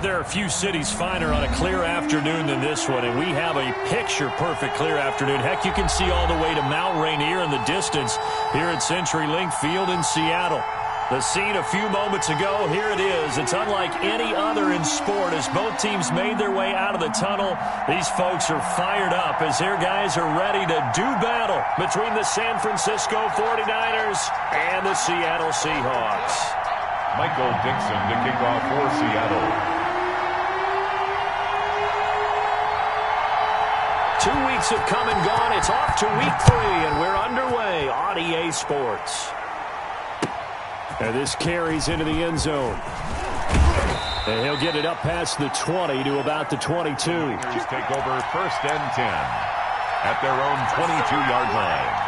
there are few cities finer on a clear afternoon than this one, and we have a picture-perfect clear afternoon. Heck, you can see all the way to Mount Rainier in the distance here at CenturyLink Field in Seattle. The scene a few moments ago, here it is. It's unlike any other in sport as both teams made their way out of the tunnel. These folks are fired up as their guys are ready to do battle between the San Francisco 49ers and the Seattle Seahawks. Michael Dixon to kick off for Seattle. 2 weeks have come and gone. It's off to week 3, and we're underway on EA Sports. And this carries into the end zone. And he'll get it up past the 20 to about the 22. Just take over 1st and 10 at their own 22-yard line.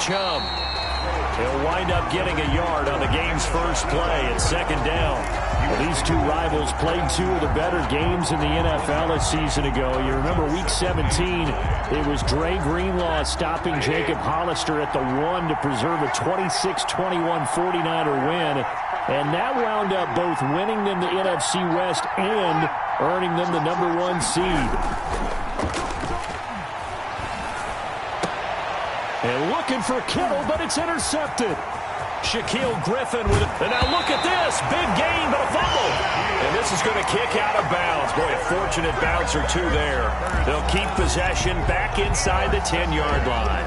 Chubb. He'll wind up getting a yard on the game's first play at 2nd down. Well, these two rivals played 2 of the better games in the NFL a season ago. You remember Week 17, it was Dre Greenlaw stopping Jacob Hollister at the 1 to preserve a 26-21 49er win. And that wound up both winning them the NFC West and earning them the #1 seed. And looking for Kittle, but it's intercepted. Shaquille Griffin with it. And now look at this. Big gain, but a fumble. And this is going to kick out of bounds. Boy, a fortunate bounce or two there. They'll keep possession back inside the 10-yard line.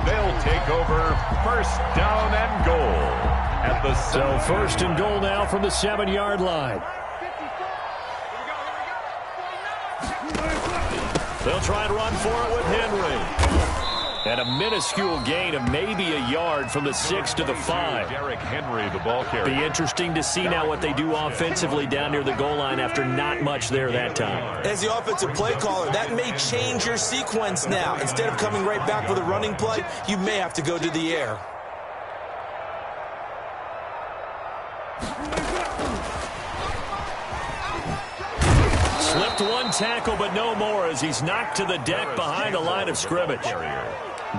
They'll take over 1st down and goal at the 7. So 1st and goal now from the 7-yard line. They'll try and run for it with Henry. And a minuscule gain of maybe a yard from the 6 to the 5. Derrick Henry, the ball carrier. Be interesting to see now what they do offensively down near the goal line after not much there that time. As the offensive play caller, that may change your sequence now. Instead of coming right back with a running play, you may have to go to the air. Slipped one tackle, but no more as he's knocked to the deck behind the line of scrimmage.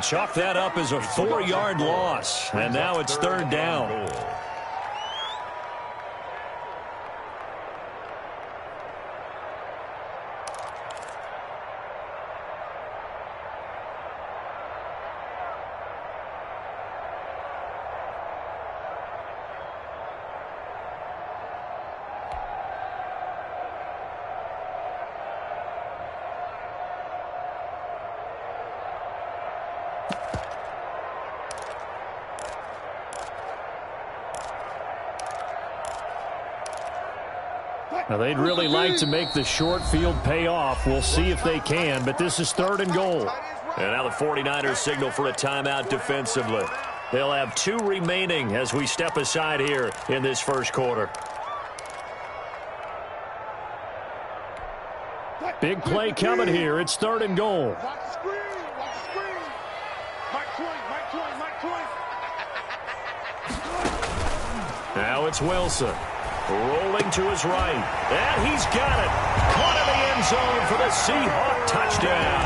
Chalk that up as a 4-yard loss, and now it's 3rd down. Now, they'd really like to make the short field pay off. We'll see if they can, but this is 3rd and goal. And now the 49ers signal for a timeout defensively. They'll have 2 remaining as we step aside here in this first quarter. Big play coming here. It's 3rd and goal. Now it's Wilson. Rolling to his right. And he's got it. Caught in the end zone for the Seahawk touchdown.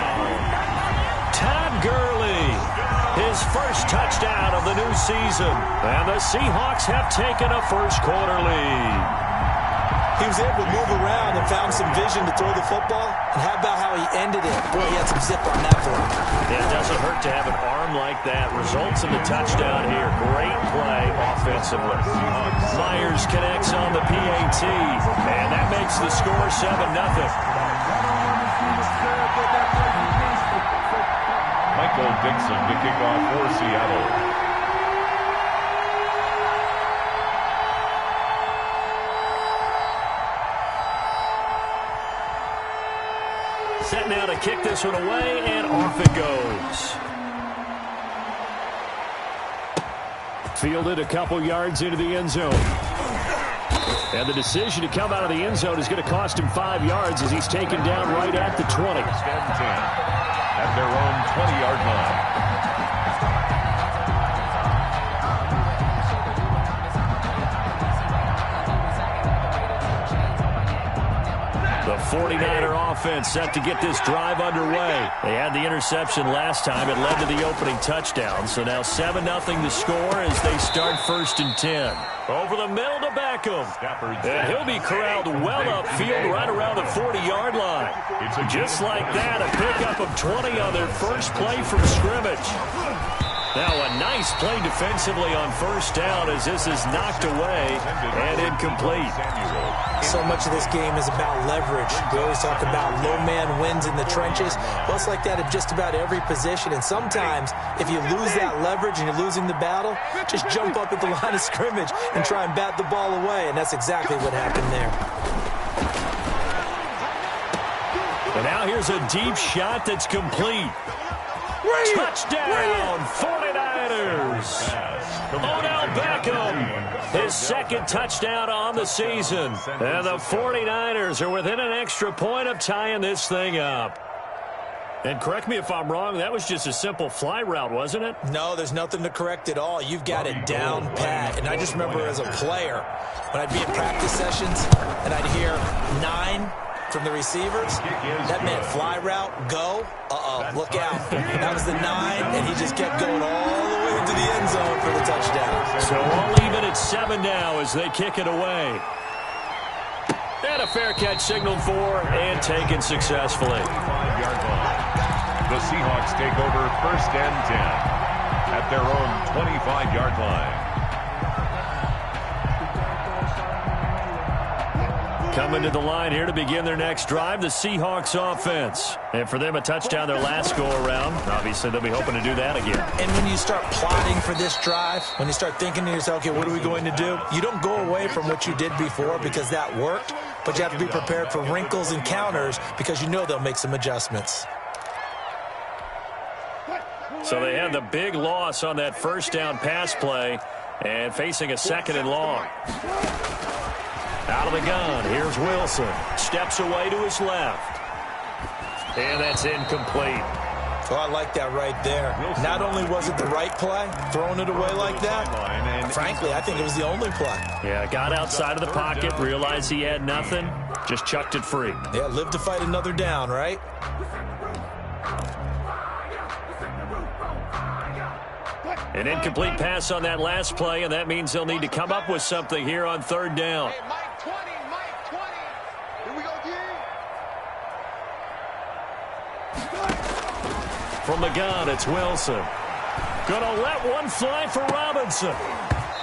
Todd Gurley. His first touchdown of the new season. And the Seahawks have taken a first quarter lead. He was able to move around and found some vision to throw the football. And how about how he ended it? Boy, he had some zip on that one. Yeah, it doesn't hurt to have an arm like that. Results in the touchdown here. Great play offensively. Myers connects on the PAT. And that makes the score 7-0. Michael Dixon to kick off for Seattle. Set now to kick this one away, and off it goes. Fielded a couple yards into the end zone. And the decision to come out of the end zone is going to cost him 5 yards as he's taken down right at the 20. At their own 20-yard line. 49er offense set to get this drive underway. They had the interception last time. It led to the opening touchdown. So now 7-0 to score as they start 1st and 10. Over the middle to Beckham. And he'll be corralled well upfield right around the 40-yard line. Just like that, a pickup of 20 on their first play from scrimmage. Now a nice play defensively on 1st down as this is knocked away and incomplete. So much of this game is about leverage. We always talk about low man wins in the trenches. Well, it's like that at just about every position. And sometimes if you lose that leverage and you're losing the battle, just jump up at the line of scrimmage and try and bat the ball away. And that's exactly what happened there. And now here's a deep shot that's complete. Touchdown, 49ers. Odell Beckham, his 2nd touchdown on the season. And the 49ers are within an extra point of tying this thing up. And correct me if I'm wrong, that was just a simple fly route, wasn't it? No, there's nothing to correct at all. You've got it down pat. And I just remember as a player, when I'd be in practice sessions and I'd hear 9 from the receivers, that meant fly route, go, look out. That was the 9, and he just kept going all the way into the end zone for the touchdown. So all even at 7 now as they kick it away. And a fair catch signaled for and taken successfully. The Seahawks take over 1st and 10 at their own 25-yard line. Coming to the line here to begin their next drive, the Seahawks offense. And for them, a touchdown their last go-around. Obviously, they'll be hoping to do that again. And when you start plotting for this drive, when you start thinking to yourself, okay, what are we going to do? You don't go away from what you did before because that worked, but you have to be prepared for wrinkles and counters because you know they'll make some adjustments. So they had the big loss on that 1st down pass play and facing a 2nd and long. Out of the gun, here's Wilson. Steps away to his left. And that's incomplete. Oh, I like that right there. Not only was it the right play, throwing it away like that, frankly, I think it was the only play. Yeah, got outside of the pocket, realized he had nothing, just chucked it free. Yeah, live to fight another down, right? An incomplete pass on that last play, and that means they'll need to come up with something here on 3rd down. From the gun, it's Wilson. Gonna let one fly for Robinson.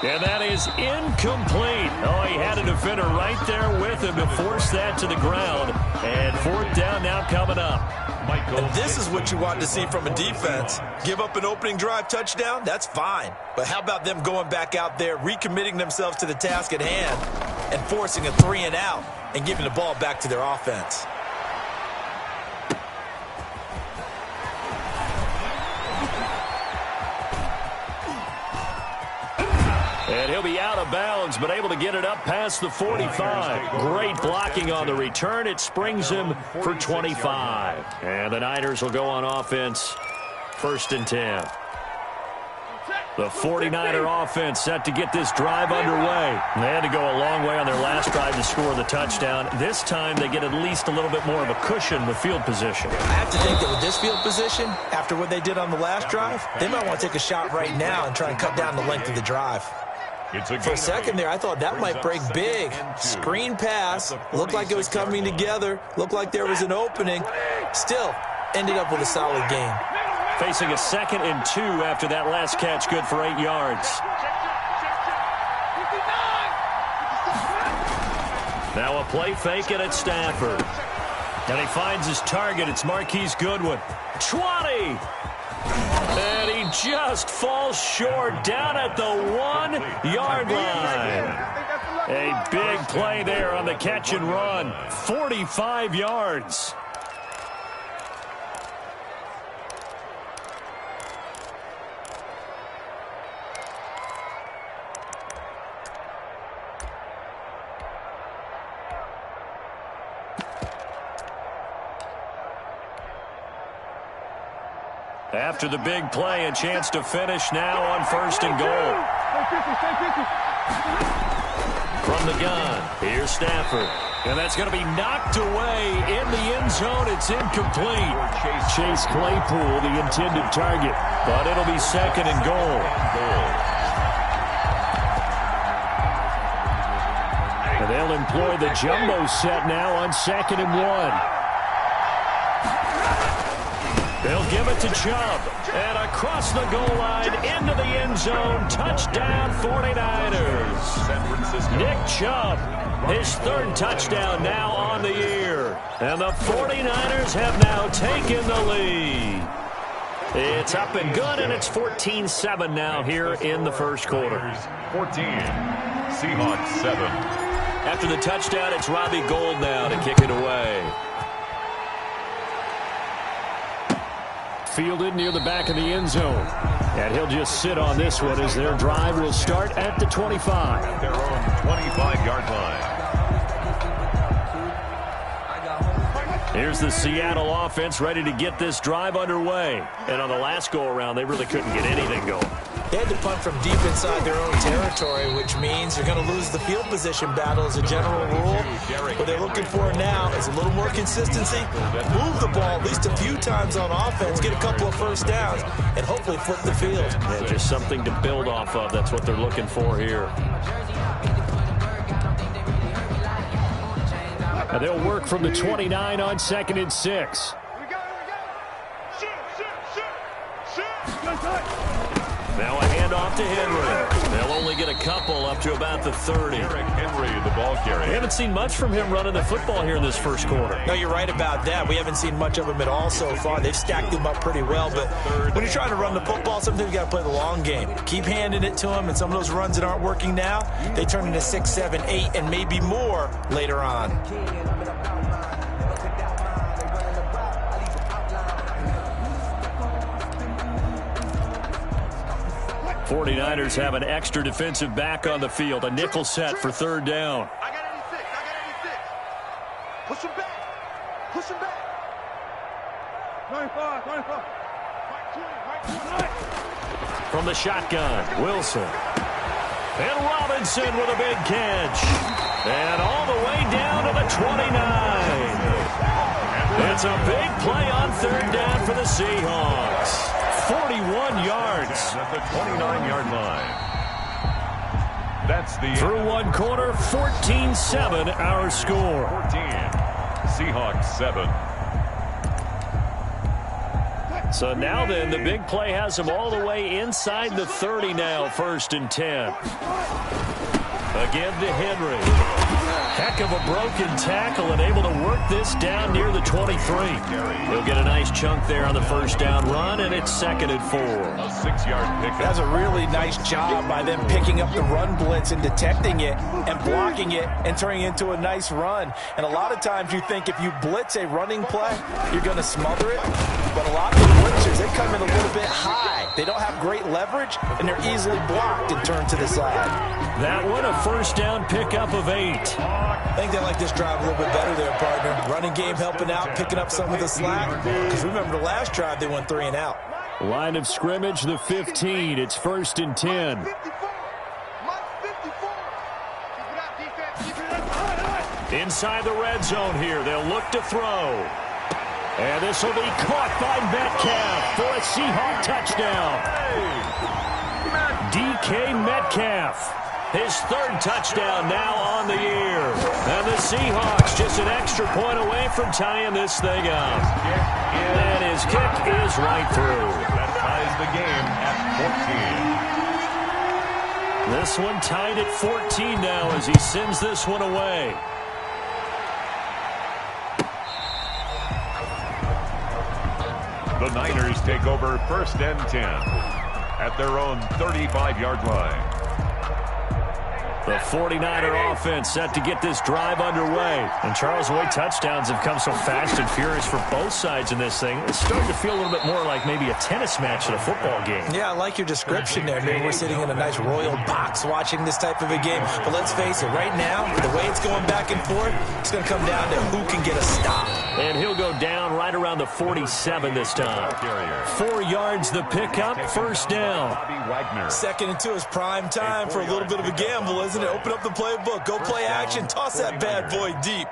And that is incomplete. Oh, he had a defender right there with him to force that to the ground. And 4th down now coming up. And this is what you want to see from a defense. Give up an opening drive touchdown, that's fine. But how about them going back out there, recommitting themselves to the task at hand, and forcing a 3 and out, and giving the ball back to their offense. And he'll be out of bounds, but able to get it up past the 45. Great blocking on the return. It springs him for 25. And the Niners will go on offense, 1st and 10. The 49er offense set to get this drive underway. They had to go a long way on their last drive to score the touchdown. This time they get at least a little bit more of a cushion with field position. I have to think that with this field position, after what they did on the last drive, they might want to take a shot right now and try and cut down the length of the drive. For a second there, I thought that might break big. Screen pass, looked like it was coming together, looked like there was an opening. Still, ended up with a solid game. Facing a 2nd and 2 after that last catch, good for 8 yards. Now a play fake it at Stafford. And he finds his target. It's Marquise Goodwin. 20! And he just falls short down at the 1-yard line. A big play there on the catch and run. 45 yards. After the big play, a chance to finish now on 1st and goal. From the gun, here's Stafford. And that's going to be knocked away in the end zone. It's incomplete. Chase Claypool, the intended target. But it'll be 2nd and goal. And they'll employ the jumbo set now on 2nd and 1. They'll give it to Chubb. And across the goal line into the end zone. Touchdown 49ers. San Francisco. Nick Chubb, his 3rd touchdown now on the year. And the 49ers have now taken the lead. It's up and good, and it's 14-7 now here in the first quarter. 14. Seahawks 7. After the touchdown, it's Robbie Gould now to kick it away. Fielded near the back of the end zone. And he'll just sit on this one as their drive will start at the 25. At their own 25-yard line. Here's the Seattle offense ready to get this drive underway. And on the last go-around, they really couldn't get anything going. They had to punt from deep inside their own territory, which means you're going to lose the field position battle as a general rule. What they're looking for now is a little more consistency, move the ball at least a few times on offense, get a couple of first downs, and hopefully flip the field. Yeah, just something to build off of. That's what they're looking for here. And they'll work from the 29 on 2nd and 6. Now a handoff to Henry. They'll only get a couple up to about the 30. Henry, the ball carrier. We haven't seen much from him running the football here in this first quarter. No, you're right about that. We haven't seen much of him at all so far. They've stacked him up pretty well, but when you're trying to run the football, sometimes you got to play the long game. Keep handing it to him, and some of those runs that aren't working now, they turn into 6, 7, 8, and maybe more later on. 49ers have an extra defensive back on the field. A nickel set for 3rd down. I got 86. Push him back. Push him back. 25. Right 20. From the shotgun, Wilson. And Robinson with a big catch. And all the way down to the 29. It's a big play on 3rd down for the Seahawks. 41 yards. At the 29-yard line. That's the through one quarter, 14-7 our score. 14. Seahawks 7. So now then, the big play has them all the way inside the 30 now, 1st and 10. Again to Henry. Heck of a broken tackle and able to work this down near the 23. He'll get a nice chunk there on the 1st down run, and it's 2nd and 4. A 6-yard pickup. That's a really nice job by them picking up the run blitz and detecting it and blocking it and turning it into a nice run. And a lot of times you think if you blitz a running play, you're going to smother it. But a lot of the blitzers, they come in a little bit high. They don't have great leverage, and they're easily blocked and turned to the side. That one, a 1st down pickup of 8. I think they like this drive a little bit better there, partner. Running game helping out, picking up some of the slack. Because remember, the last drive, they went 3 and out. Line of scrimmage, the 15. It's 1st and 10. Inside the red zone here. They'll look to throw. And this will be caught by Metcalf for a Seahawk touchdown. DK Metcalf. His 3rd touchdown now on the year. And the Seahawks just an extra point away from tying this thing up. And his kick is right through. That ties the game at 14. This one tied at 14 now as he sends this one away. The Niners take over 1st and 10 at their own 35-yard line. The 49er offense set to get this drive underway. And Charles, the way touchdowns have come so fast and furious for both sides in this thing, it's starting to feel a little bit more like maybe a tennis match at a football game. Yeah, I like your description there. Maybe we're sitting in a nice royal box watching this type of a game. But let's face it, right now, the way it's going back and forth, it's going to come down to who can get a stop. And he'll go down right around the 47 this time. 4 yards the pickup, 1st down. 2nd and 2 is prime time for a little bit of a gamble, isn't it? isn't it? Open up the playbook. Go play action. Toss that bad boy deep.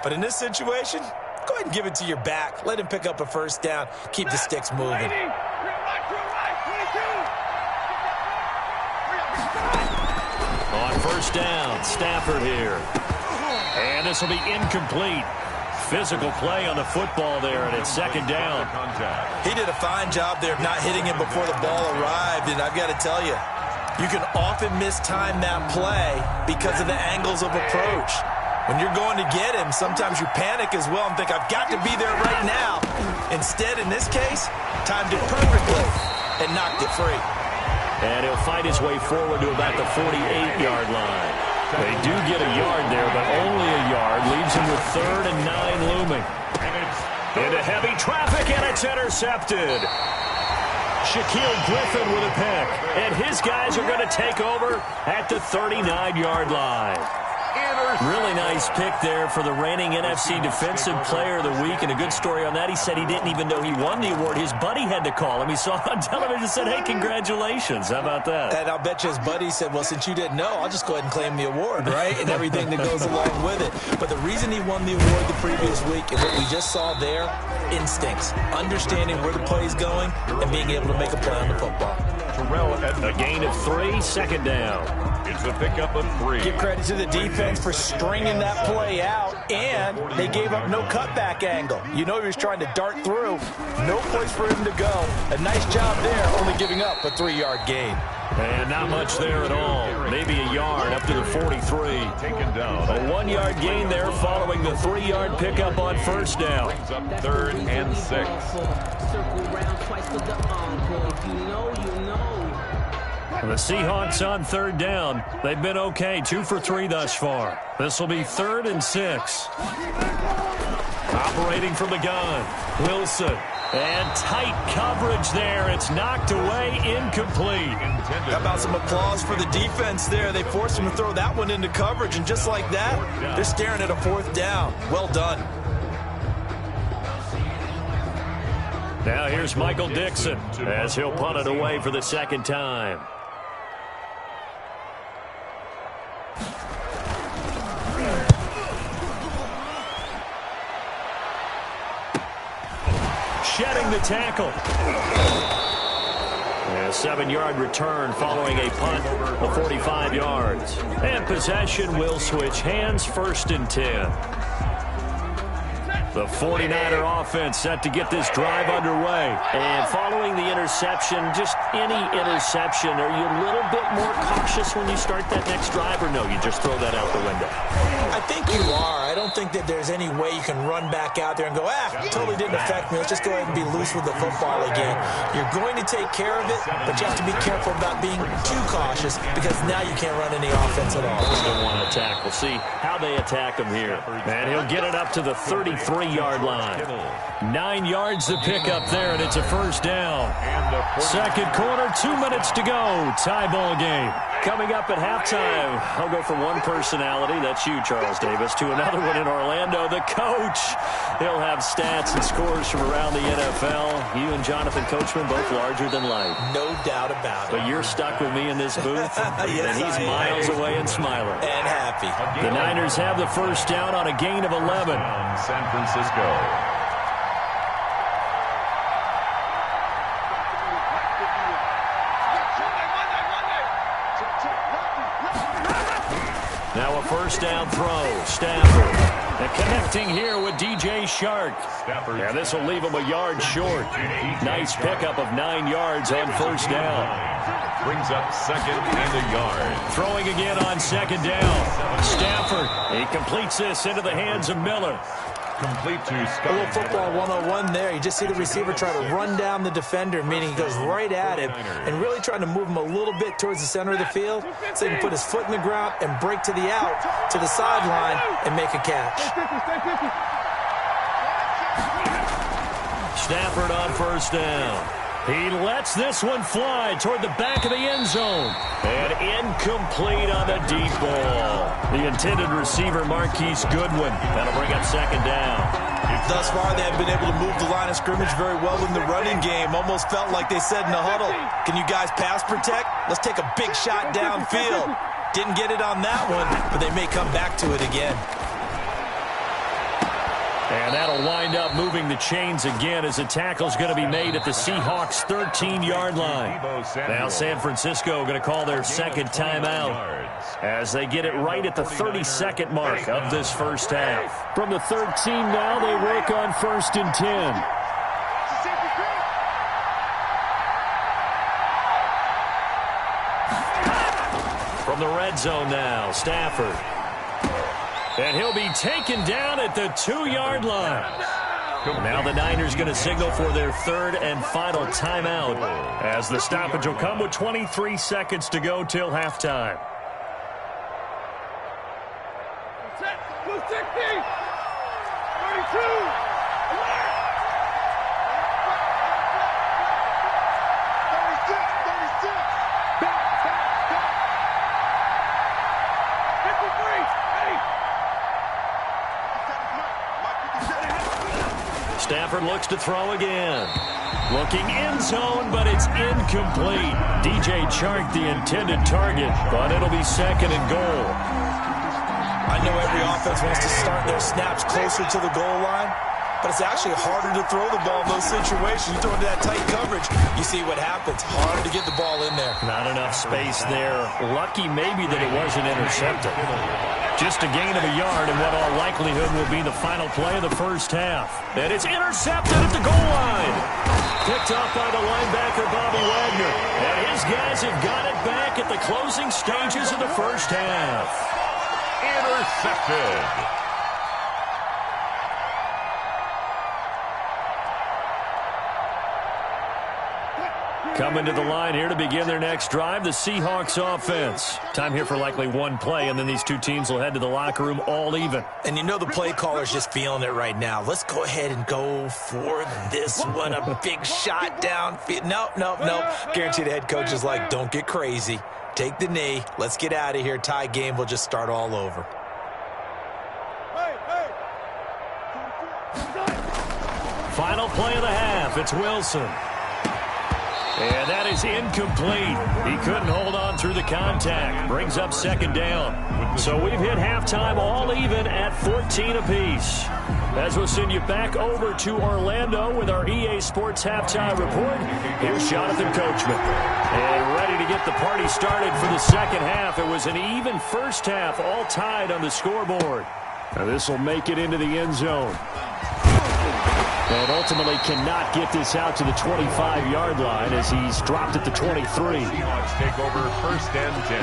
But in this situation, go ahead and give it to your back. Let him pick up a first down. Keep the sticks moving. On first down, Stafford here. And this will be incomplete. Physical play on the football there, and it's second down. He did a fine job there of not hitting him before the ball arrived, and I've got to tell you, you can often mistime that play because of the angles of approach. When you're going to get him, sometimes you panic as well and think, I've got to be there right now. Instead, in this case, timed it perfectly and knocked it free. And he'll fight his way forward to about the 48-yard line. They do get a yard there, but only a yard. Leaves him with 3rd and 9 looming. Into heavy traffic, and it's intercepted. Shaquille Griffin with a pick. And his guys are going to take over at the 39-yard line. Really nice pick there for the reigning NFC Defensive Player of the Week. And a good story on that. He said he didn't even know he won the award. His buddy had to call him. He saw it on television and said, hey, congratulations. How about that? And I'll bet you his buddy said, well, since you didn't know, I'll just go ahead and claim the award, right? And everything that goes along with it. But the reason he won the award the previous week and what we just saw there, instincts, understanding where the play is going and being able to make a play on the football. A gain of 3, second down. It's a pickup of 3. Give credit to the defense for stringing that play out, and they gave up no cutback angle. You know he was trying to dart through. No place for him to go. A nice job there, only giving up a 3-yard gain. And not much there at all. Maybe a yard up to the 43. Taken down. A 1-yard gain there following the 3-yard pickup on first down. Brings up 3rd and 6. The Seahawks on 3rd down. They've been okay, 2 for 3 thus far. This will be 3rd and 6. Operating from the gun, Wilson. And tight coverage there. It's knocked away, incomplete. How about some applause for the defense there? They forced him to throw that one into coverage, and just like that, they're staring at a 4th down. Well done. Now here's Michael Dixon as he'll punt it away for the second time. Shedding the tackle. A 7-yard return following a punt of 45 yards. And possession will switch hands, 1st and 10. The 49er offense set to get this drive underway. And following the interception, just any interception, are you a little bit more cautious when you start that next drive, or no, you just throw that out the window? I think you are. I don't think that there's any way you can run back out there and go, totally didn't affect me. Let's just go ahead and be loose with the football again. You're going to take care of it, but you have to be careful about being too cautious because now you can't run any offense at all. Still want to attack. We'll see how they attack him here. And he'll get it up to the 33-yard line. 9 yards to pick up there, and it's a first down. Second quarter, 2 minutes to go. Tie ball game. Coming up at halftime, I'll go from one personality, that's you, Charles Davis, to another one in Orlando, the coach. He'll have stats and scores from around the NFL. You and Jonathan Coachman, both larger than life. No doubt about it. But you're stuck with me in this booth, yes, and he's miles away and smiling. And happy. The Niners have the first down on a gain of 11. San Francisco. Now a first down throw. Stafford. And connecting here with DJ Shark. And this will leave him a yard short. Nice pickup of 9 yards on first down. Brings up 2nd and a yard. Throwing again on 2nd down. Stafford. He completes this into the hands of Miller. Complete to Scott. A little football 101 there. You just see the receiver try to run down the defender, meaning he goes right at him and really trying to move him a little bit towards the center of the field so he can put his foot in the ground and break to the out, to the sideline, and make a catch. Stafford on first down. He lets this one fly toward the back of the end zone. And incomplete on the deep ball. The intended receiver, Marquise Goodwin. That'll bring up 2nd down. Thus far, they have been able to move the line of scrimmage very well in the running game. Almost felt like they said in the huddle, can you guys pass protect? Let's take a big shot downfield. Didn't get it on that one, but they may come back to it again. And that'll wind up moving the chains again as a tackle's going to be made at the Seahawks' 13-yard line. Now San Francisco going to call their second timeout as they get it right at the 32nd mark of this first half. From the 13 now, they work on 1st and 10. From the red zone now, Stafford. And he'll be taken down at the 2-yard line. Now the Niners going to signal for their third and final timeout as the stoppage will come with 23 seconds to go till halftime. Stafford looks to throw again. Looking end zone, but it's incomplete. DJ Chark, the intended target, but it'll be second and goal. I know every offense wants to start their snaps closer to the goal line, but it's actually harder to throw the ball in those situations. You throw into that tight coverage, you see what happens. Hard to get the ball in there. Not enough space there. Lucky maybe that it wasn't intercepted. Just a gain of a yard in what all likelihood will be the final play of the first half. And it's intercepted at the goal line. Picked off by the linebacker, Bobby Wagner. And his guys have got it back at the closing stages of the first half. Intercepted. Coming to the line here to begin their next drive, the Seahawks offense. Time here for likely one play, and then these two teams will head to the locker room all even. And you know the play caller's just feeling it right now. Let's go ahead and go for this one. A big shot downfield. No. Guaranteed the head coach is like, don't get crazy. Take the knee. Let's get out of here. Tie game. We'll just start all over. Final play of the half. It's Wilson. And that is incomplete. He couldn't hold on through the contact. Brings up second down. So we've hit halftime all even at 14 apiece. As we'll send you back over to Orlando with our EA Sports Halftime Report, here's Jonathan Coachman. And ready to get the party started for the second half. It was an even first half, all tied on the scoreboard. Now this will make it into the end zone. And ultimately cannot get this out to the 25-yard line as he's dropped at the 23. Seahawks take over 1st and 10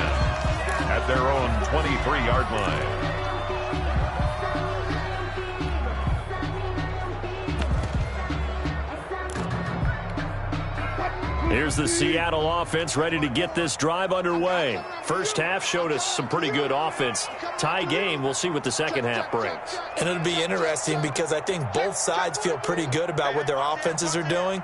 at their own 23-yard line. Here's the Seattle offense ready to get this drive underway. First half showed us some pretty good offense. Tie game, we'll see what the second half brings. And it'll be interesting because I think both sides feel pretty good about what their offenses are doing.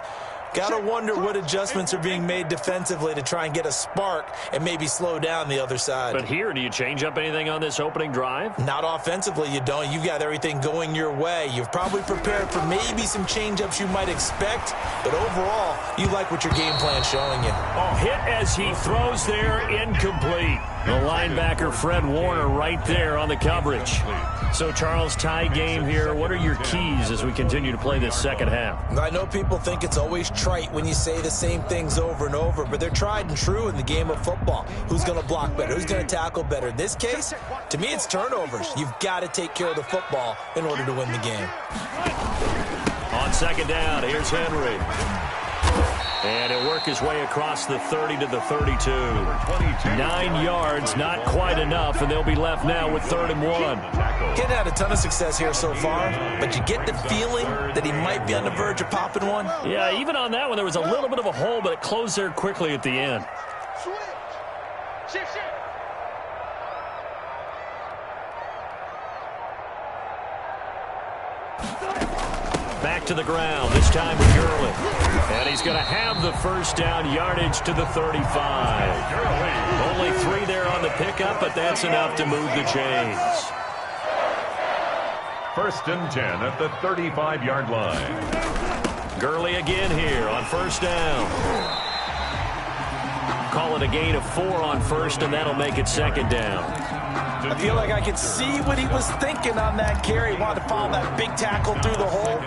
Got to wonder what adjustments are being made defensively to try and get a spark and maybe slow down the other side. But here, do you change up anything on this opening drive? Not offensively, you don't. You've got everything going your way. You've probably prepared for maybe some change-ups you might expect, but overall, you like what your game plan's showing you. Oh, hit as he throws there, incomplete. The linebacker, Fred Warner, right there on the coverage. So, Charles, tie game here. What are your keys as we continue to play this second half? I know people think it's always trite when you say the same things over and over, but they're tried and true in the game of football. Who's going to block better? Who's going to tackle better? In this case, to me, it's turnovers. You've got to take care of the football in order to win the game. On second down, here's Henry. And he'll work his way across the 30 to the 32. 9 yards, not quite enough, and they'll be left now with 3rd and 1. Getting had a ton of success here so far, but you get the feeling that he might be on the verge of popping one. Yeah, even on that one, there was a little bit of a hole, but it closed there quickly at the end. Shift. Back to the ground, this time with Gurley. And he's going to have the first down, yardage to the 35. Only 3 there on the pickup, but that's enough to move the chains. 1st and 10 at the 35-yard line. Gurley again here on first down. call it a gain of 4 on first, and that'll make it second down. I feel like I could see what he was thinking on that carry. He wanted to follow that big tackle through the hole.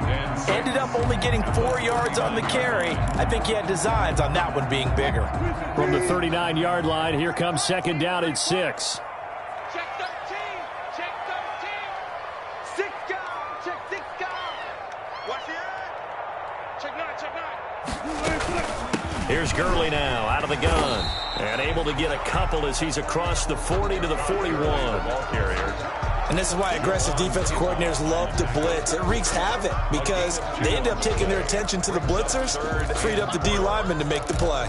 Ended up only getting 4 yards on the carry. I think he had designs on that one being bigger. From the 39-yard line, here comes second down at 6. Check 13. Check 13. 6 gone. Check 6 gone. Watch the eye. Check 9. Check 9. Here's Gurley now out of the gun. And able to get a couple as he's across the 40 to the 41. Ball carrier. And this is why aggressive defense coordinators love to blitz. It wreaks havoc because they end up taking their attention to the blitzers, freed up the D lineman to make the play.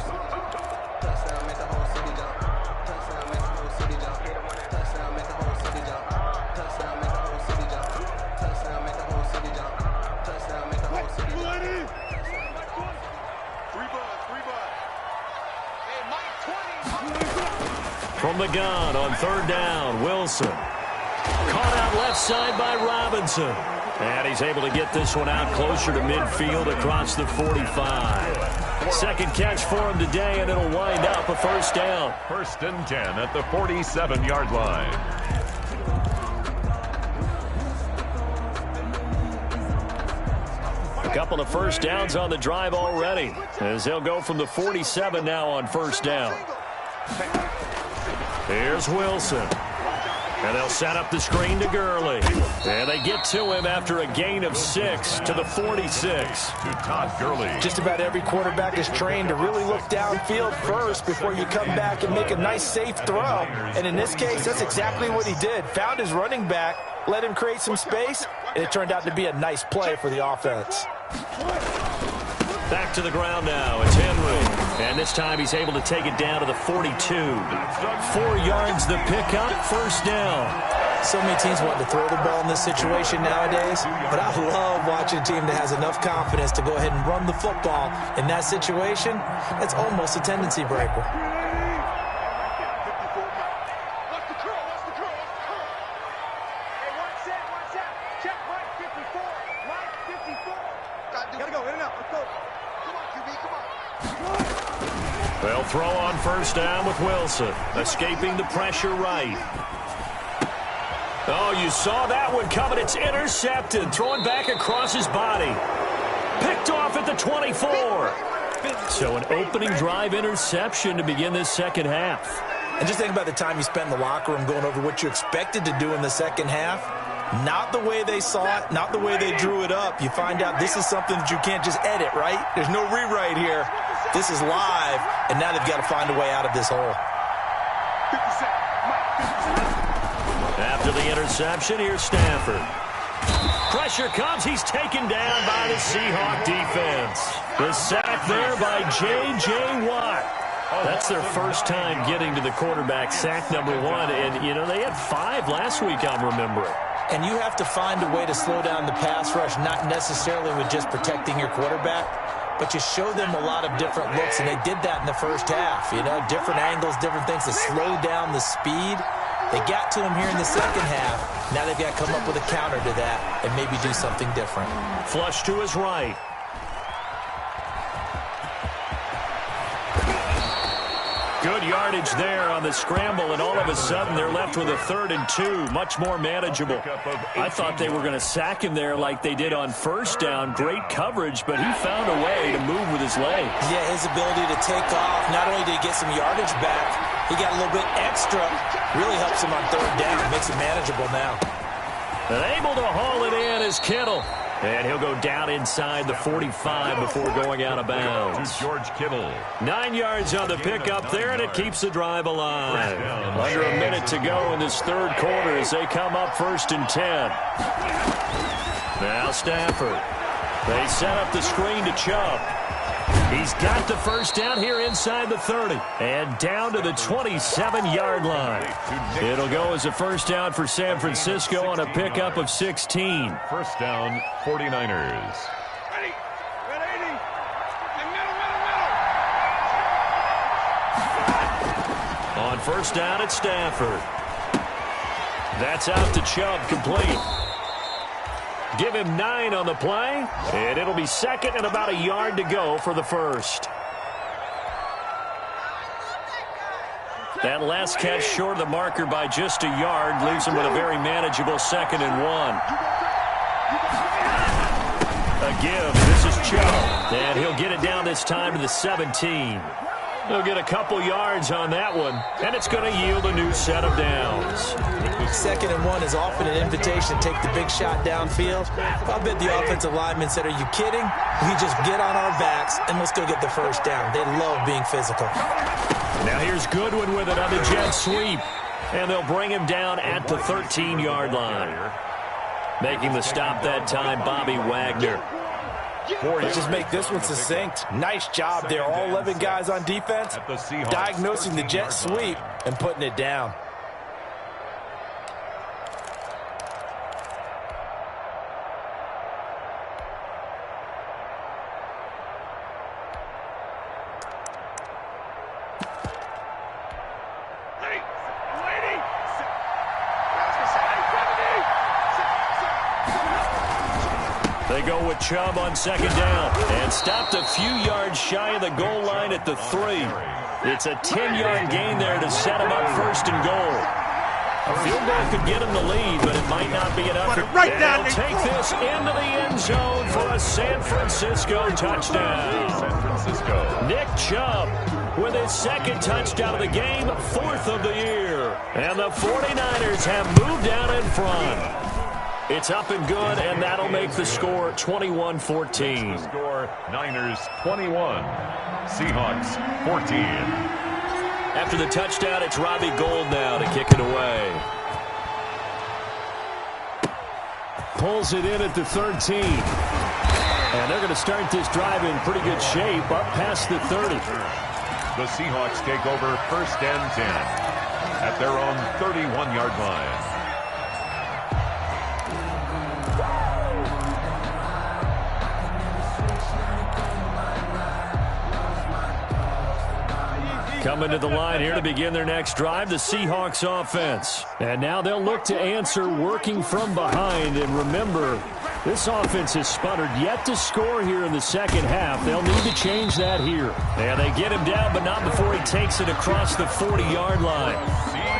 From the gun on third down, Wilson. Caught out left side by Robinson. And he's able to get this one out closer to midfield across the 45. Second catch for him today, and it'll wind up a first down. 1st and 10 at the 47-yard line. A couple of first downs on the drive already, as they'll go from the 47 now on first down. Here's Wilson. And they'll set up the screen to Gurley. And they get to him after a gain of 6 to the 46. To Todd Gurley. Just about every quarterback is trained to really look downfield first before you come back and make a nice, safe throw. And in this case, that's exactly what he did. Found his running back, let him create some space, and it turned out to be a nice play for the offense. Back to the ground now. It's Henry. And this time he's able to take it down to the 42. 4 yards the pickup, first down. So many teams want to throw the ball in this situation nowadays, but I love watching a team that has enough confidence to go ahead and run the football. In that situation, that's almost a tendency breaker. They'll throw on first down with Wilson, escaping the pressure right. Oh, you saw that one coming. It's intercepted, thrown back across his body. Picked off at the 24. So an opening drive interception to begin this second half. And just think about the time you spent in the locker room going over what you expected to do in the second half. Not the way they saw it, not the way they drew it up. You find out this is something that you can't just edit, right? There's no rewrite here. This is live, and now they've got to find a way out of this hole. After the interception, here's Stafford. Pressure comes. He's taken down by the Seahawk defense. The sack there by J.J. Watt. That's their first time getting to the quarterback, sack number 1. And, you know, they had 5 last week, I'm remembering. And you have to find a way to slow down the pass rush, not necessarily with just protecting your quarterback, but you show them a lot of different looks, and they did that in the first half. You know, different angles, different things to slow down the speed. They got to him here in the second half. Now they've got to come up with a counter to that and maybe do something different. Flush to his right. Good yardage there on the scramble, and all of a sudden they're left with a 3rd and 2, much more manageable. I thought they were going to sack him there like they did on first down. Great coverage, but he found a way to move with his legs. Yeah, his ability to take off, not only did he get some yardage back, he got a little bit extra. Really helps him on 3rd down, makes it manageable now. And able to haul it in is Kittle. And he'll go down inside the 45 before going out of bounds. George Kittle. 9 yards on the pickup there, and it keeps the drive alive. Under a minute to go in this 3rd quarter as they come up 1st and 10. Now Stafford. They set up the screen to Chubb. He's got the first down here inside the 30 and down to the 27-yard line. It'll go as a first down for San Francisco on a pickup of 16. First down, 49ers. On first down, it's Stafford. That's out to Chubb, complete. Give him 9 on the play, and it'll be 2nd and about a yard to go for the first. That last catch short of the marker by just a yard leaves him with a very manageable 2nd and 1. A give. This is Chubb. And he'll get it down this time to the 17. He'll get a couple yards on that one, and it's going to yield a new set of downs. 2nd and 1 is often an invitation to take the big shot downfield. I bet the offensive lineman said, are you kidding? We just get on our backs, and let's go get the first down. They love being physical. Now here's Goodwin with it on the jet sweep, and they'll bring him down at the 13-yard line. Making the stop that time, Bobby Wagner. Let's just make this one succinct. Nice job there. All 11 guys on defense, diagnosing the jet sweep and putting it down. They go with Chubb on 2nd down and stopped a few yards shy of the goal line at the 3. It's a 10-yard gain there to set him up 1st and goal. A field goal could get him the lead, but it might not be enough. They'll take this into the end zone for a San Francisco touchdown. Nick Chubb with his 2nd touchdown of the game, 4th of the year. And the 49ers have moved out in front. It's up and good, and that'll make the score 21-14. Score Niners 21, Seahawks 14. After the touchdown, it's Robbie Gould now to kick it away. Pulls it in at the 13. And they're going to start this drive in pretty good shape, up past the 30. The Seahawks take over 1st and 10 at their own 31-yard line. Coming to the line here to begin their next drive, the Seahawks offense. And now they'll look to answer working from behind. And remember, this offense has sputtered yet to score here in the 2nd half. They'll need to change that here. And they get him down, but not before he takes it across the 40-yard line.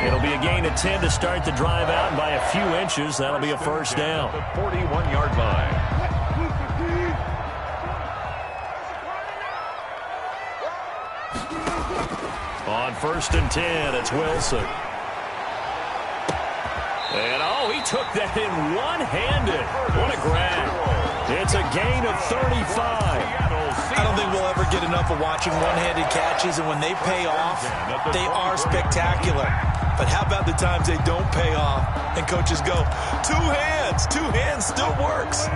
It'll be a gain of 10 to start the drive out, and by a few inches, that'll be a 1st down. The 41-yard line. On 1st and 10, it's Wilson. And, oh, he took that in one-handed. What a grab. It's a gain of 35. I don't think we'll ever get enough of watching one-handed catches, and when they pay off, they are spectacular. But how about the times they don't pay off, and coaches go, two hands still works.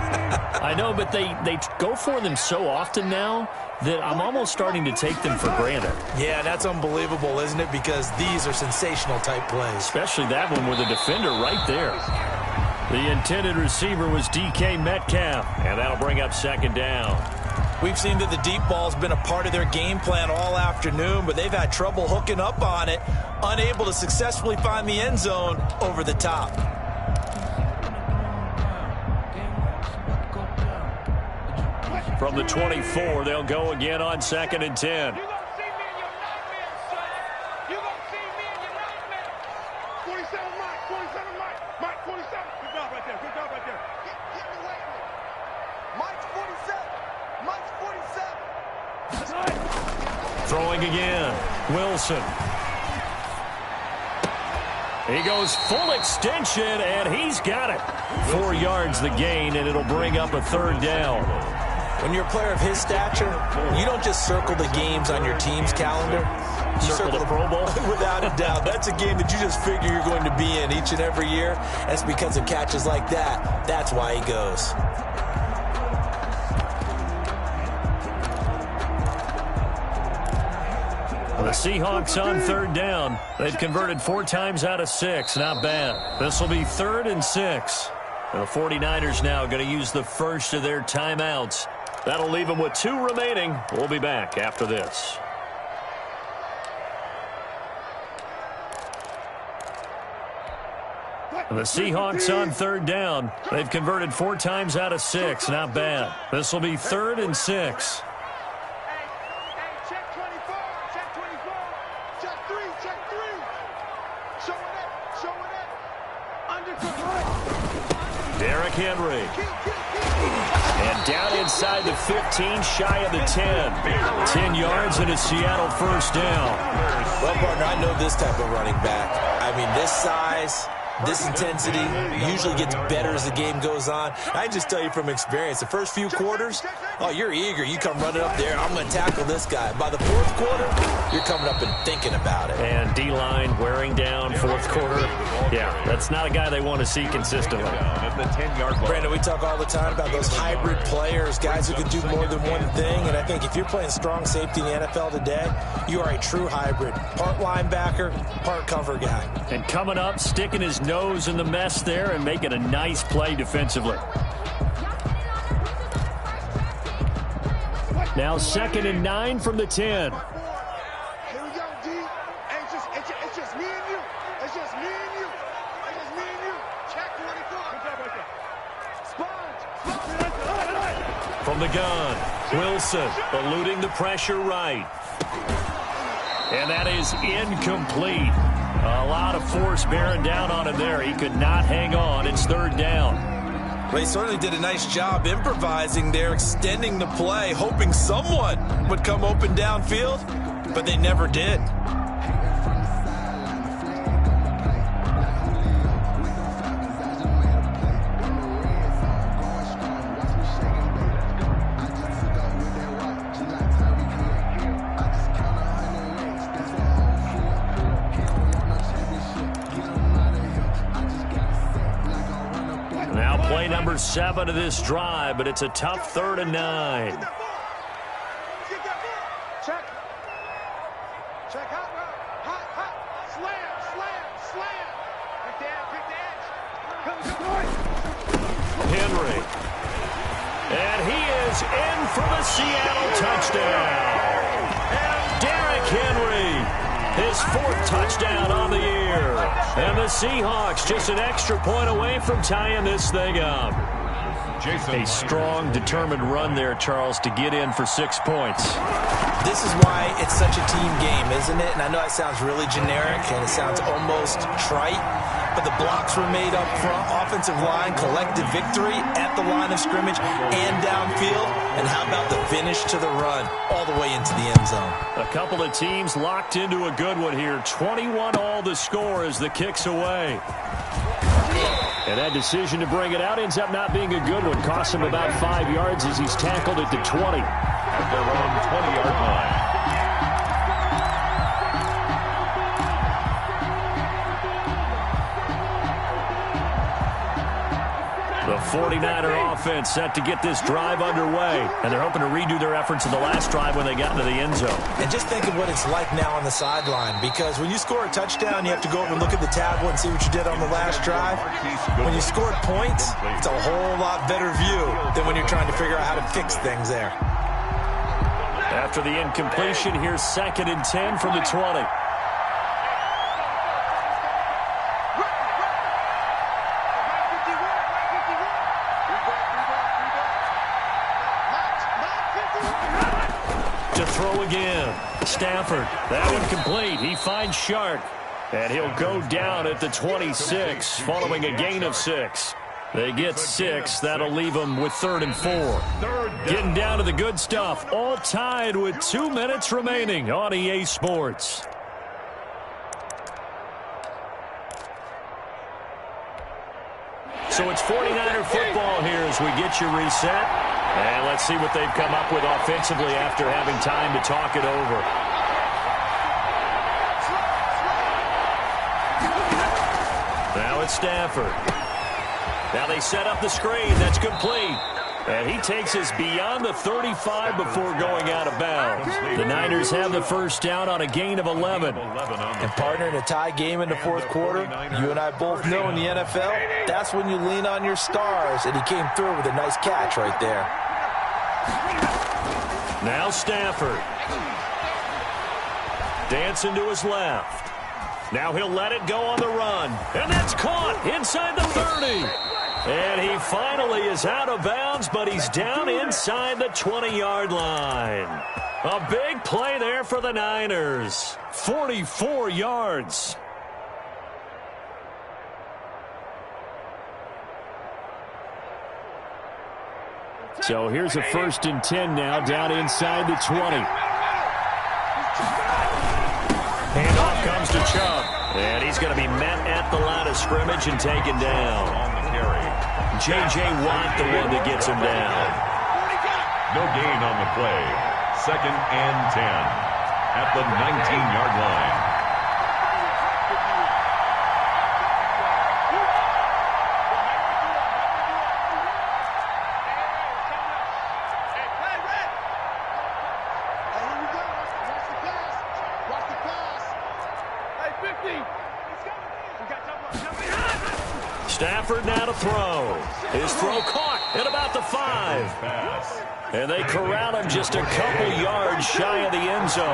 I know, but they go for them so often now that I'm almost starting to take them for granted. Yeah, that's unbelievable, isn't it? Because these are sensational type plays. Especially that one with the defender right there. The intended receiver was DK Metcalf, and that'll bring up 2nd down. We've seen that the deep ball's been a part of their game plan all afternoon, but they've had trouble hooking up on it, unable to successfully find the end zone over the top. From the 24, they'll go again on 2nd and 10. You're going to see me in your nightmares, son. You're going to see me in your nightmares. 47 Mike, 47 Mike. Mike, 47. Good job right there. Good job right there. Get away from me. Mike's 47. Mike's 47. Throwing again. Wilson. He goes full extension, and he's got it. 4 yards the gain, and it'll bring up a 3rd down. When you're a player of his stature, you don't just circle the games on your team's calendar. You Circle the Pro Bowl? Without a doubt. That's a game that you just figure you're going to be in each and every year. That's because of catches like that. That's why he goes. The Seahawks on 3rd down. They've converted 4 times out of 6. Not bad. This will be 3rd and 6. The 49ers now going to use the first of their timeouts. That'll leave them with 2 remaining. We'll be back after this. The Seahawks on 3rd down. They've converted 4 times out of 6. Not bad. This will be 3rd and 6. Hey, check 24. Check 24. check three. Show it up. Under control. Derrick Henry. And down inside the 15, shy of the 10. 10 yards and a Seattle first down. Well, partner, I know this type of running back. I mean, this size, this intensity usually gets better as the game goes on. I just tell you from experience, the first few quarters, oh, you're eager. You come running up there, I'm going to tackle this guy. By the fourth quarter, you're coming up and thinking about it. And D-line wearing down fourth quarter. Yeah, that's not a guy they want to see consistently. Brandon, we talk all the time about those hybrid players, guys who can do more than one thing. And I think if you're playing strong safety in the NFL today, you are a true hybrid. Part linebacker, part cover guy. And coming up, sticking his nose in the mess there and making a nice play defensively. Now 2nd and 9 from the 10. Here we go, D. It's just me and you. It's just me and you. It's just me and you. Check 24. Good job right there. Sponge. From the gun, Wilson eluding the pressure right. And that is incomplete. A lot of force bearing down on him there. He could not hang on. It's 3rd down. Well, he certainly did a nice job improvising there, extending the play, hoping someone would come open downfield, but they never did. Number 7 of this drive, but it's a tough 3rd and 9. Check. Check hot. Slam. Pick the edge. Henry. And he is in for the Seattle touchdown. Derrick Henry. His 4th touchdown on the year. And the Seahawks just an extra point away from tying this thing up. A strong, determined run there, Charles, to get in for 6 points. This is why it's such a team game, isn't it? And I know it sounds really generic and it sounds almost trite, but the blocks were made up front, offensive line, collective victory at the line of scrimmage and downfield. And how about the finish to the run all the way into the end zone? A couple of teams locked into a good one here. 21 all the score as the kick's away. And that decision to bring it out ends up not being a good one. Costs him about 5 yards as he's tackled at the 20. At their own 20-yard line. The 49er offense set to get this drive underway. And they're hoping to redo their efforts in the last drive when they got into the end zone. And just think of what it's like now on the sideline, because when you score a touchdown, you have to go over and look at the tablet and see what you did on the last drive. When you score points, it's a whole lot better view than when you're trying to figure out how to fix things there. After the incompletion, here's 2nd and 10 from the 20. To throw again. Stafford. That one complete. He finds Shark. And he'll go down at the 26 following a gain of 6. They get 6. That'll leave them with 3rd and 4. Getting down to the good stuff. All tied with 2 minutes remaining on EA Sports. So it's 49er football here as we get you reset. And let's see what they've come up with offensively after having time to talk it over. Now it's Stafford. Now they set up the screen. That's complete. And he takes us beyond the 35 before going out of bounds. The Niners have the first down on a gain of 11. And partner, in a tie game in the fourth quarter, you and I both know in the NFL, that's when you lean on your stars. And he came through with a nice catch right there. Now Stafford. Dancing to his left. Now he'll let it go on the run. And that's caught inside the 30. And he finally is out of bounds, but he's down inside the 20-yard line. A big play there for the Niners. 44 yards. So here's a 1st and 10 now, down inside the 20. Handoff comes to Chubb. And he's going to be met at the line of scrimmage and taken down. On the carry. J.J. Watt, the one that gets him down. No gain on the play. 2nd and 10 at the 19-yard line. Stafford now to throw. His throw caught at about the 5. And they corral him just a couple yards shy of the end zone.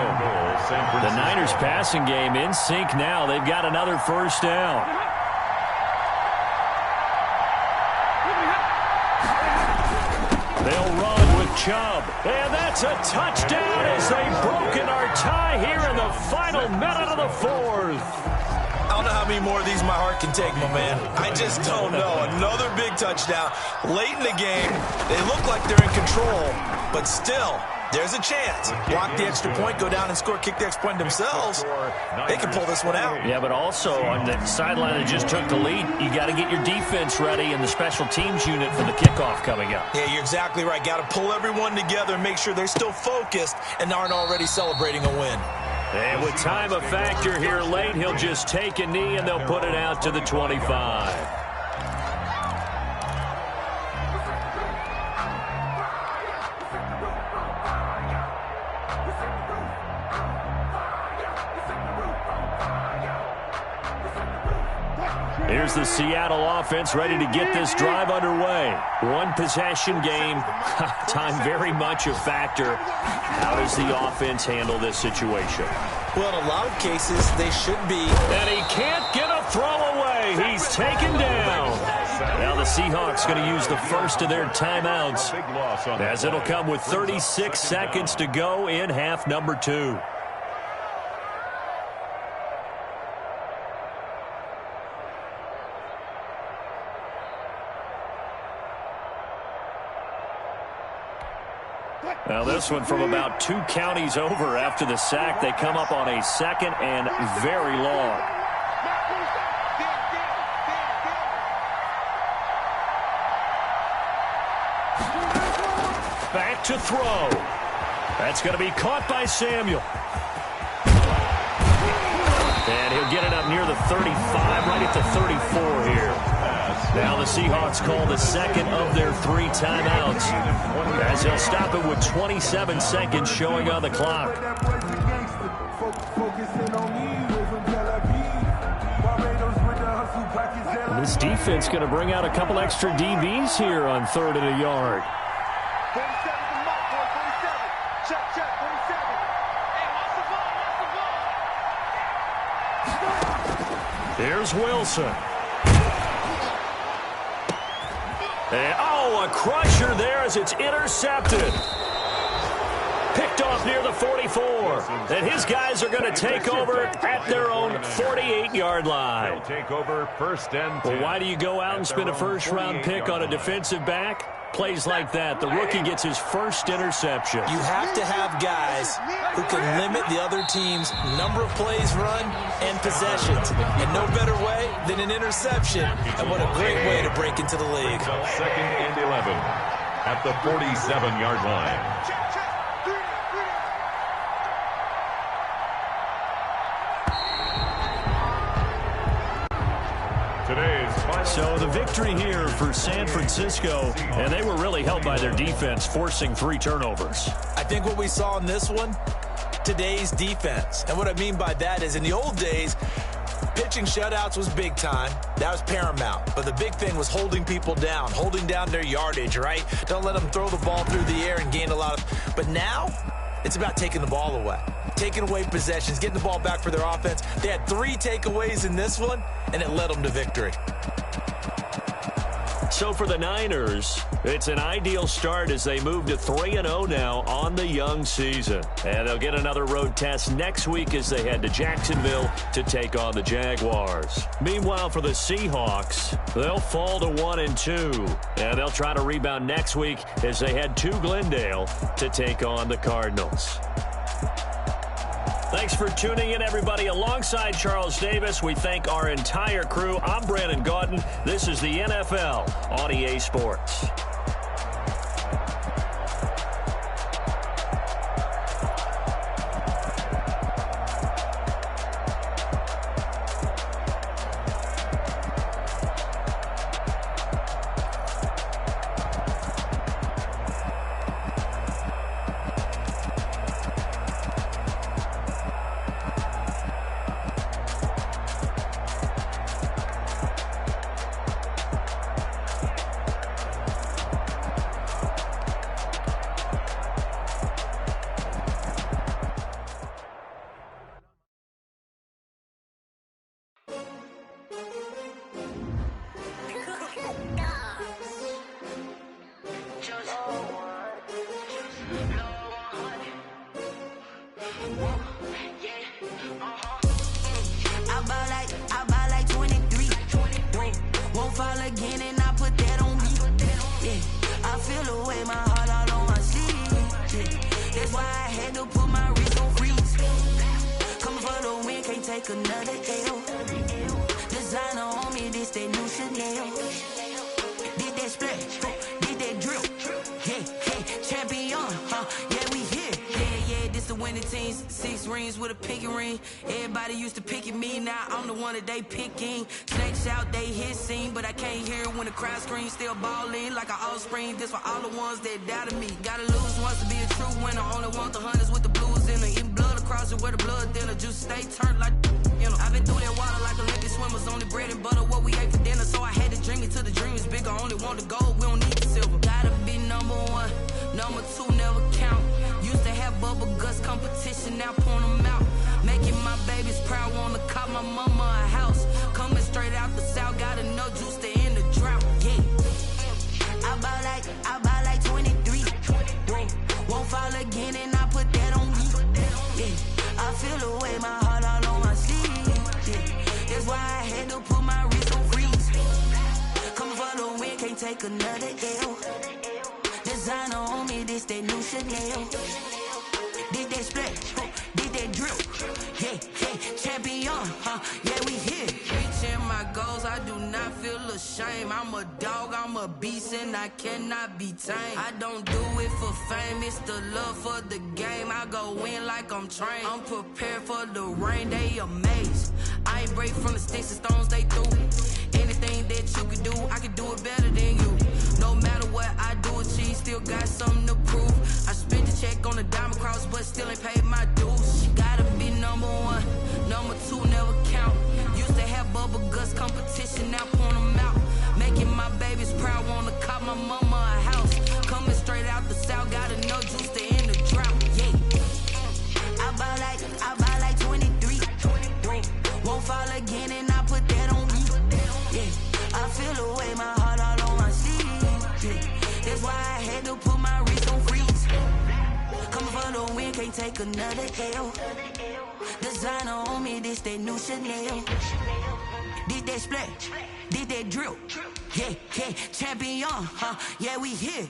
The Niners passing game in sync now. They've got another 1st down. They'll run with Chubb. And that's a touchdown as they've broken our tie here in the final minute of the 4th. I don't know how many more of these my heart can take, my man. I just don't know. Another big touchdown. Late in the game, they look like they're in control, but still, there's a chance. Block the extra point, go down and score, kick the extra point themselves. They can pull this one out. Yeah, but also on the sideline that just took the lead, you got to get your defense ready and the special teams unit for the kickoff coming up. Yeah, you're exactly right. Got to pull everyone together and make sure they're still focused and aren't already celebrating a win. And with time a factor here late, he'll just take a knee and they'll put it out to the 25. Here's the Seattle offense ready to get this drive underway. One possession game. Time very much a factor. How does the offense handle this situation? Well, in a lot of cases, they should be. And he can't get a throw away. He's taken down. Now the Seahawks going to use the first of their timeouts, as it'll come with 36 seconds to go in half number 2. Now this one from about 2 counties over after the sack. They come up on a 2nd and very long. Back to throw. That's going to be caught by Samuel. And he'll get it up near the 35, right at the 34 here. Now the Seahawks call the 2nd of their 3 timeouts, as they'll stop it with 27 seconds showing on the clock. And this defense going to bring out a couple extra DBs here on 3rd and a yard. 47 to Mike, 47. Check, 47. Hey, watch the ball, Here's Wilson. And, a crusher there as it's intercepted. Picked off near the 44. And his guys are going to take over at their own 48-yard line. They'll take over 1st and 10. Well, why do you go out and spend a first-round pick on a defensive back? Plays like that, the rookie gets his first interception. You have to have guys who can limit the other team's number of plays run and possessions. And no better way than an interception. And what a great way to break into the league. 2nd and 11 at the 47-yard line. So the victory here for San Francisco, and they were really helped by their defense, forcing 3 turnovers. I think what we saw in this one, today's defense. And what I mean by that is in the old days, pitching shutouts was big time. That was paramount. But the big thing was holding people down, holding down their yardage, right? Don't let them throw the ball through the air and gain a lot of... But now, it's about taking the ball away. Taking away possessions, getting the ball back for their offense. They had 3 takeaways in this one, and it led them to victory. So for the Niners, it's an ideal start as they move to 3-0 now on the young season. And they'll get another road test next week as they head to Jacksonville to take on the Jaguars. Meanwhile, for the Seahawks, they'll fall to 1-2. And they'll try to rebound next week as they head to Glendale to take on the Cardinals. Thanks for tuning in, everybody. Alongside Charles Davis, we thank our entire crew. I'm Brandon Gaudin. This is the NFL on EA Sports. They picking snakes out, they hissing, but I can't hear when the crowd screams. Still balling like an offspring. This for all the ones that doubted me. Gotta lose once to be a true winner. Only want the hunters with the blues in her. Eating blood across it where the blood thinner. Juice stay turned like you know. I've been through that water like Olympic swimmers. Only bread and butter what we ate for dinner. So I had to dream it till the dream is bigger. Only want the gold, we don't need the silver. Gotta be number one, number two never count. Used to have bubble guts competition, now point them out. Making my babies proud, wanna call my mama a house. Coming straight out the south, got enough juice to end the drought. Yeah, I buy like 23. Won't fall again, and I put that on me. Yeah, I feel the way, my heart all on my sleeve. Yeah, that's why I had to put my wrist on freeze. Coming for the win, can't take another L. Designer on me, this that new Chanel. Did that splash, did that drip. Yeah, champion, yeah, we here. Reaching my goals, I do not feel ashamed. I'm a dog, I'm a beast, and I cannot be tamed. I don't do it for fame, it's the love for the game. I go in like I'm trained. I'm prepared for the rain, they amazed. I ain't break from the sticks and stones they threw. Anything that you can do, I can do it better than you. No matter what I do, achieve, still got something to prove. I spent the check on the diamond cross, but still ain't paid my dues. She gotta be number one, number two never count. Used to have bubble guts competition, now point them out. Making my babies proud, wanna call my mama a house. Coming straight out the south, got enough juice to end the drought. Yeah, I buy like 23. Won't fall again, and I put that on me. Yeah, I feel the way, my heart all on my sleeve. Yeah, that's why I had to put my wrist on freeze. Coming for the win, can't take another L. Designer on me, this that new Chanel. Did that splash, did that drip. Yeah, champion, yeah, we here.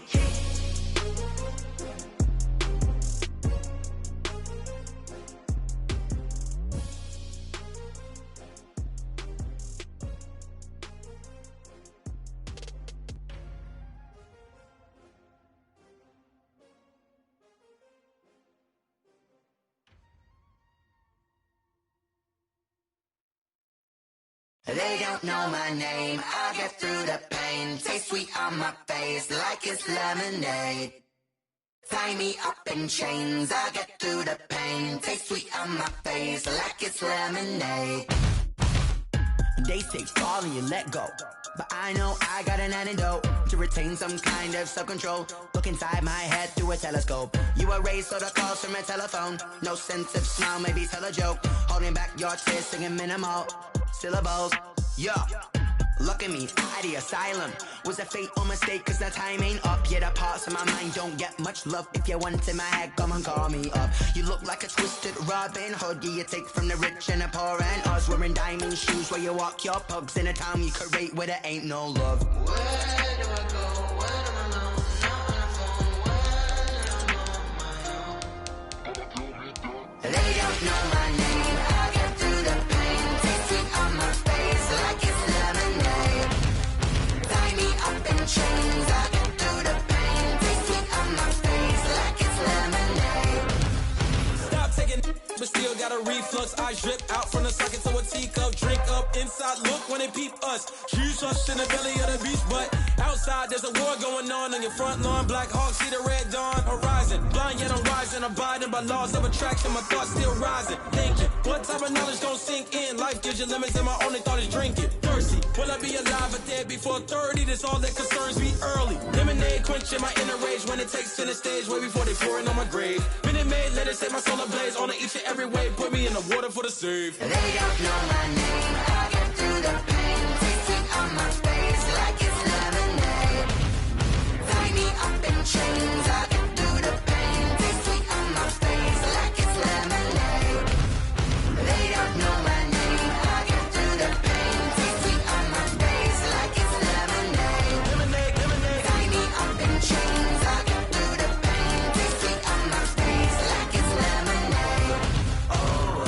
They don't know my name, I get through the pain. Taste sweet on my face like it's lemonade. Tie me up in chains, I get through the pain. Taste sweet on my face like it's lemonade. They say fall and you let go, but I know I got an antidote to retain some kind of self-control. Look inside my head through a telescope. You erase all the calls from a telephone. No sense of smile, maybe tell a joke. Holding back your tears, singing minimal syllables. Yeah, Look at me, at the asylum. Was a fate or mistake, cause the time ain't up. Yet the parts of my mind don't get much love. If you want in my head, come and call me up. You look like a twisted Robin Hood. You take from the rich and the poor and us. Wearing diamond shoes where you walk your pugs in a town you create where there ain't no love. Where do I go? Where do I know? Not on the phone. Where do I know my own? They don't know my name. I get through the pain. Taste sweet on my face like it's lemonade. Tie me up in chains. I get through the pain. Taste sweet on my face like it's lemonade. Stop taking, but still got a reflux. I drip out from the socket to a teacup. Drink up inside. Look when they peep us. Geesauce in the belly of the beach, but outside there's a war going on your front lawn. Black Hawk see the red dawn horizon. Blind yet I'm rising, abiding by laws of attraction. My thoughts still rising. Thinking, what type of knowledge don't sink in? Life gives you limits, and my only thought is drinking. Thirsty, will I be alive or dead before 30? That's all that concerns me early. Lemonade quenching my inner rage when it takes center stage, way before they pour it on my grave. Minute Maid, let it set my soul ablaze. On each and every way, put me in the water for the save. They don't know my name. I get through the pain. Taste sweet on my face like it's lemonade. Tie me up in chains. I get through the pain. Taste sweet on my face like it's lemonade. They don't know my name. I get through the pain. Taste sweet on my face like it's lemonade. Lemonade. Tie me up in chains. I get through the pain. Taste sweet on my face like it's lemonade. Oh.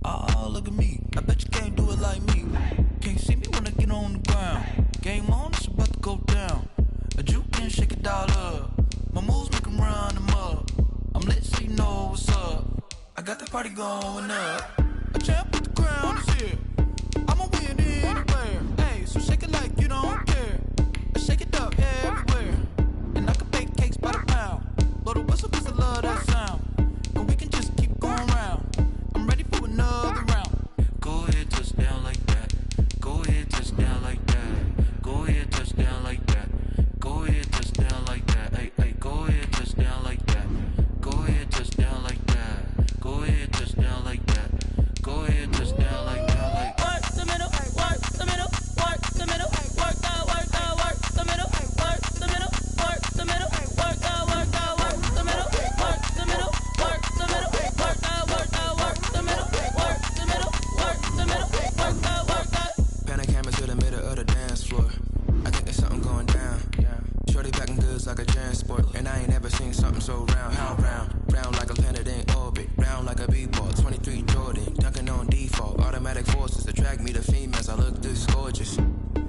Oh, look at me. I bet you can't do it like me. Can't see me when I get on the ground. Game on, it's about to go down. A juke and shake it all up. My moves make 'em run them up. I'm lit so you know what's up. I got the party going up. A champ with the crown is here. I'ma win anywhere. Hey, so shake it like you don't care. I shake it up everywhere. And I can bake cakes by the pound. Blow the whistle 'cause I love that sound. And we can just keep going round. I'm ready for another round. Go ahead, touch down like that. Go ahead, touch down like that. Go ahead, touch down like that. Go ahead, touch down like that. Hey, hey, go ahead, touch down like that. Go ahead, touch down like that. Go ahead, touch down like that. Go ahead, touch down like that. Like Work the middle, work the middle, work the middle, work the middle, work the middle, work the middle, work the middle, work the middle, work the middle, work the middle, work the middle, work the middle, work the. Pan a camera to the middle of the dance floor. I think there's something going down. Shorty packing goods like a transport, and I ain't never seen something so round. How round? Round like a planet in orbit, round like a b-ball. 23 Jordan, dunking on default. Automatic forces attract me to females. I look this gorgeous.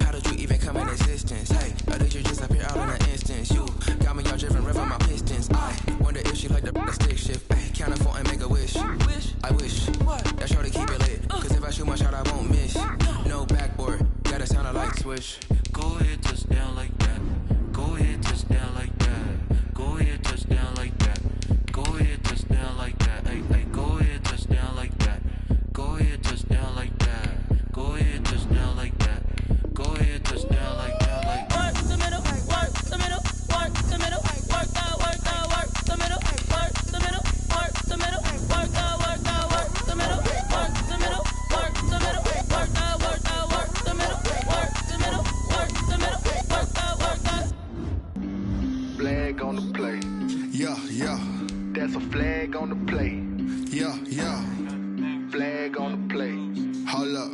How did you even come in existence? Hey, or did you just appear out in an instance? You got me all driven, revving my pistons. I wonder if she like the stick shift. Ay, count a 4 and make a wish. I wish that shorty keep it lit. 'Cause if I shoot my shot, I won't miss. No backboard, gotta sound a like swish. go ahead, touch down like that. Go ahead, touch down like that. Go ahead, touch down like that. Go ahead, touch down like that. Hey, hey, go ahead, touch down like that. Go ahead, touch down like that. Go ahead, touch down like that. Go ahead, touch down like that. Like Work the middle, work the middle, work the middle, work the middle, work the middle, work the middle, work the middle, work the middle, work the middle, work the middle, work the middle, work the middle, work the middle, work the middle, work the. Flag on the play. Yeah, yeah. That's a flag on the play. Yeah, yeah. Flag on the play. Hold up.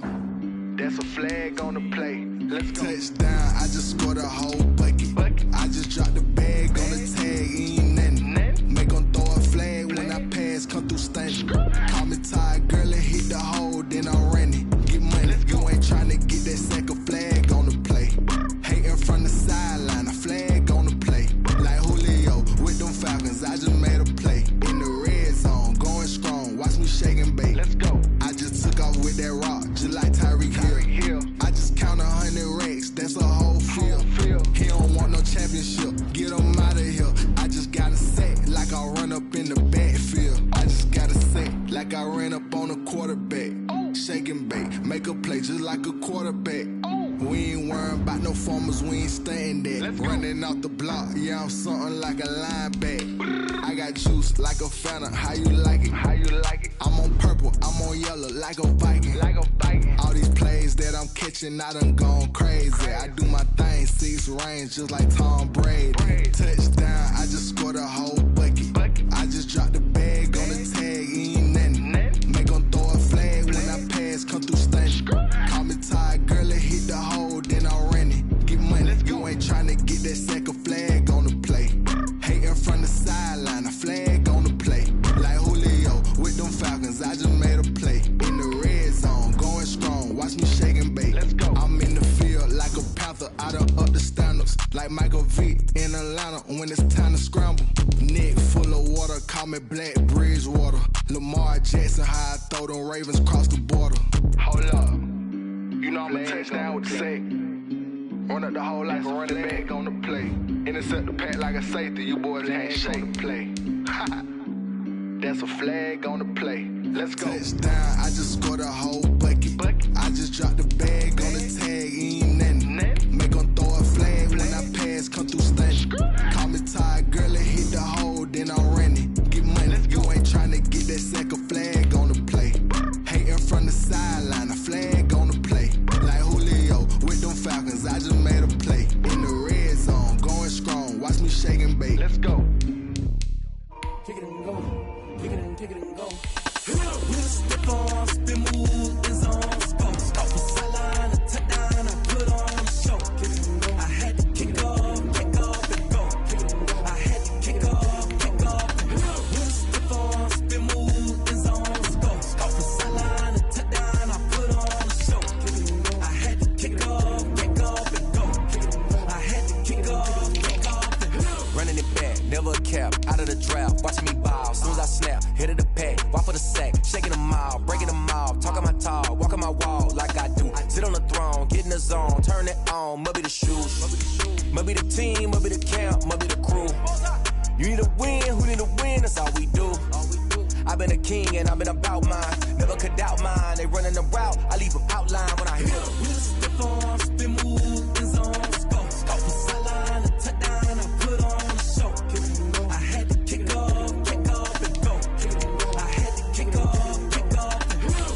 That's a flag on the play. Let's go. Touchdown, I just scored a whole bucket. I just dropped the bag on the tag, ain't nothing. Make 'em throw a flag when I pass, come through stunning. Call me tired, girl, and hit the hole performers, we ain't staying there. Running off the block, yeah, I'm something like a linebacker. I got juice like a Fanta, how you like it? How you like it? I'm on purple, I'm on yellow, like a Viking. Like a Viking. All these plays that I'm catching, I done gone crazy. I do my thing, 6 range, just like Tom Brady. Touchdown, I just scored a whole bucket. I just dropped the bag on the tag, ain't nothing. Make 'em throw a flag when I pass, come through stunning. Call me tired, girl, it hit the hole, then I'm running. Get money, you ain't tryna get that second flag on the play. Hating from the sideline, a flag on the play. Like Julio with them Falcons, I just made a play. In the red zone, going strong, watch me shake and bake. Let's go. I'm in the field like a Panther, I done up the standards. Like Michael Vick in Atlanta when it's time to scramble. Neck full of water, call me Black Bridgewater. Lamar Jackson, how I throw them Ravens cross the border. Hold up, you know I'm a touchdown with the sack. Run up the hole like a running back on the play. Intercept the pack like a safety, you boys can't shake the play. That's a flag on the play. Let's go. Touchdown, I just scored a whole bucket. I just dropped the bag on the tag, ain't nothing. Make 'em throw a flag when I pass, come through stunning. Call me tired, girl, it hit the hole, then I'm running. Get money, you ain't tryna get that second flag on the play. Hating from the sideline, a flag on the play. Like Julio with them Falcons, I just made a play. In the red zone, going strong, watch me shake and bake. Let's go. Kick it and go, kick it and kick it and go. We'll step on, spin move, is on spot. Off the sideline, a touchdown, I put on a show. I had to kick off and go. I had to kick off and go. We'll step on, spin move, is on spot. Off the sideline, a touchdown, I put on a show. I had to kick off and go. I had to kick off and go. Running it back, never a cap, out of the draft, watching me ball. Soon as I snap, hit of the pack, walk for the sack, shaking them all, breaking them all, talking my talk, walking my wall like I do. Sit on the throne, get in the zone, turn it on, must be the shoes, must be the team, must be the camp, must be the crew. You need a win, who need a win, that's all we do. I've been a king and I've been about mine, never could doubt mine. They running the route, I leave them outline when I hit them. We'll step on, spin move, is on spot. Off the sideline, a touchdown, I put on a show. I had to kick off and go. I had to kick off and go.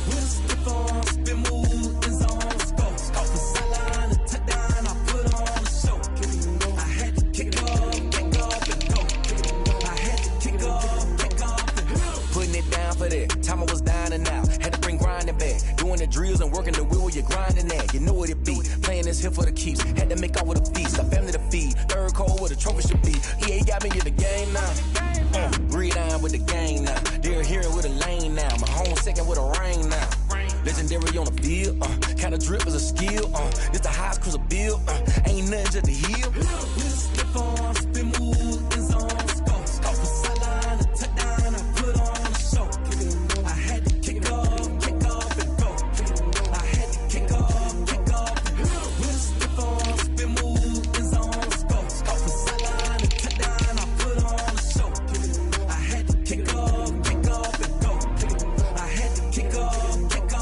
We'll step on, spin move, is on spot. Off the sideline, a touchdown, I put on a show. I had to kick off and go. I had to kick off and go. Putting it down for that, time I was down and out. Had to bring grinding back, doing the drills and working the wheel where you're grinding at. You know what it be, playing this here for the keeps. Had to make off with a feast, a family to feed. Third cold where the trophy should be. EA got me in the game now. Breathe down with the game now. They're here with a lane now. My home second with a rain now. Legendary on the field, kind of drip is a skill. This the highest cruiser bill, ain't nothing just to heal. We'll step on, spin move, is on spot. Off the sideline, a touchdown, I put on a show. I had to kick off and go. I had to kick off and go. We'll step on, spin move, is on spot. Off the sideline, a touchdown, I put on a show. I had to kick off and go. I had to kick off and go.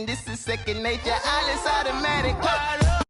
This is second nature, all is automatic.